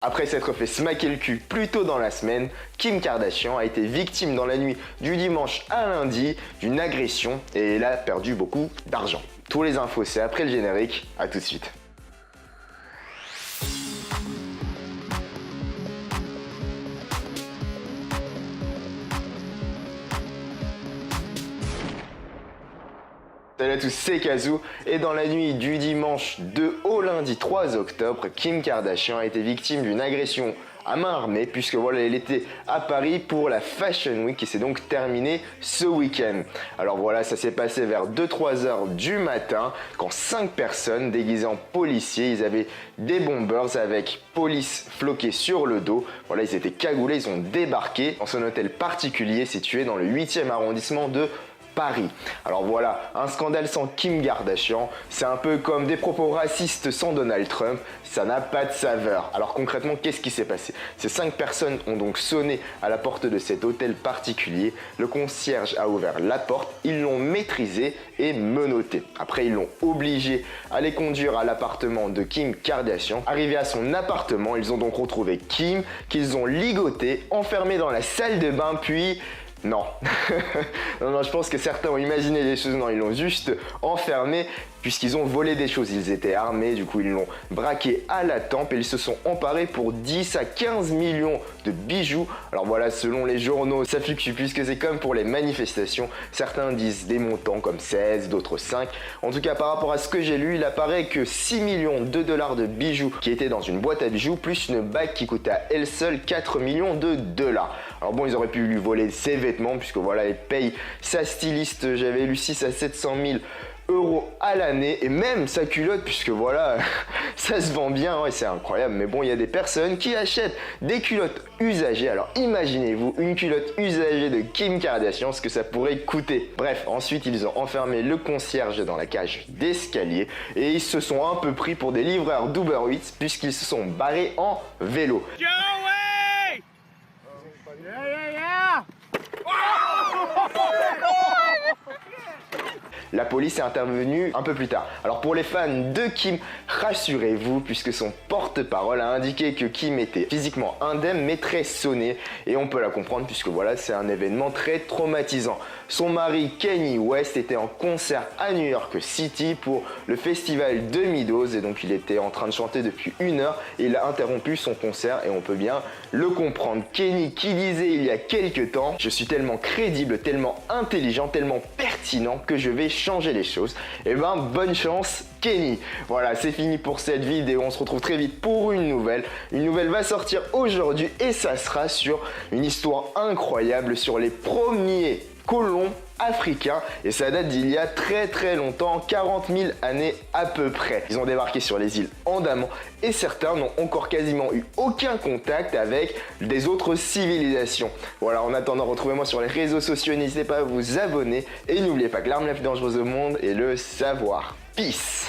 Après s'être fait smacker le cul plus tôt dans la semaine, Kim Kardashian a été victime dans la nuit du dimanche à lundi d'une agression et elle a perdu beaucoup d'argent. Tous les infos c'est après le générique, à tout de suite. Salut à tous, c'est Kazoo et dans la nuit du dimanche 2 au lundi 3 octobre, Kim Kardashian a été victime d'une agression à main armée puisque voilà, elle était à Paris pour la Fashion Week qui s'est donc terminée ce week-end. Alors voilà, ça s'est passé vers 2-3 heures du matin quand 5 personnes déguisées en policiers, ils avaient des bombers avec police floquée sur le dos. Voilà, ils étaient cagoulés, ils ont débarqué dans son hôtel particulier situé dans le 8e arrondissement de Paris. Alors voilà, un scandale sans Kim Kardashian, c'est un peu comme des propos racistes sans Donald Trump, ça n'a pas de saveur. Alors concrètement, qu'est-ce qui s'est passé? Ces 5 personnes ont donc sonné à la porte de cet hôtel particulier, le concierge a ouvert la porte, ils l'ont maîtrisé et menotté. Après, ils l'ont obligé à les conduire à l'appartement de Kim Kardashian. Arrivés à son appartement, ils ont donc retrouvé Kim, qu'ils ont ligoté, enfermé dans la salle de bain, puis... Non. non, je pense que certains ont imaginé des choses. Non, ils l'ont juste enfermé puisqu'ils ont volé des choses. Ils étaient armés, du coup ils l'ont braqué à la tempe et ils se sont emparés pour 10 à 15 millions de bijoux. Alors voilà, selon les journaux, ça fluctue puisque c'est comme pour les manifestations. Certains disent des montants comme 16, d'autres 5. En tout cas, par rapport à ce que j'ai lu, il apparaît que 6 millions de dollars de bijoux qui étaient dans une boîte à bijoux, plus une bague qui coûtait à elle seule 4 millions de dollars. Alors bon, ils auraient pu lui voler ses vêtements puisque voilà, elle paye sa styliste, j'avais lu 6 à 700 000 euros à l'année et même sa culotte puisque voilà ça se vend bien, ouais, c'est incroyable. Mais bon, il y a des personnes qui achètent des culottes usagées. Alors imaginez-vous une culotte usagée de Kim Kardashian, ce que ça pourrait coûter. Bref, ensuite ils ont enfermé le concierge dans la cage d'escalier et ils se sont un peu pris pour des livreurs d'Uber Eats puisqu'ils se sont barrés en vélo. Joey! Yeah! La police est intervenue un peu plus tard. Alors pour les fans de Kim, rassurez-vous puisque son porte-parole a indiqué que Kim était physiquement indemne mais très sonnée et on peut la comprendre puisque voilà, c'est un événement très traumatisant. Son mari Kanye West était en concert à New York City pour le festival de Migos et donc il était en train de chanter depuis 1 heure et il a interrompu son concert et on peut bien le comprendre. Kanye qui disait il y a quelques temps: je suis tellement crédible, tellement intelligent, tellement pertinent que je vais changer les choses. Et ben bonne chance Kanye. Voilà, c'est fini pour cette vidéo, on se retrouve très vite pour une nouvelle. Une nouvelle va sortir aujourd'hui et ça sera sur une histoire incroyable sur les premiers colons africains et ça date d'il y a très longtemps, 40 000 années à peu près. Ils ont débarqué sur les îles Andaman et certains n'ont encore quasiment eu aucun contact avec des autres civilisations. Voilà, en attendant, retrouvez-moi sur les réseaux sociaux, n'hésitez pas à vous abonner et n'oubliez pas que l'arme la plus dangereuse au monde est le savoir. Peace.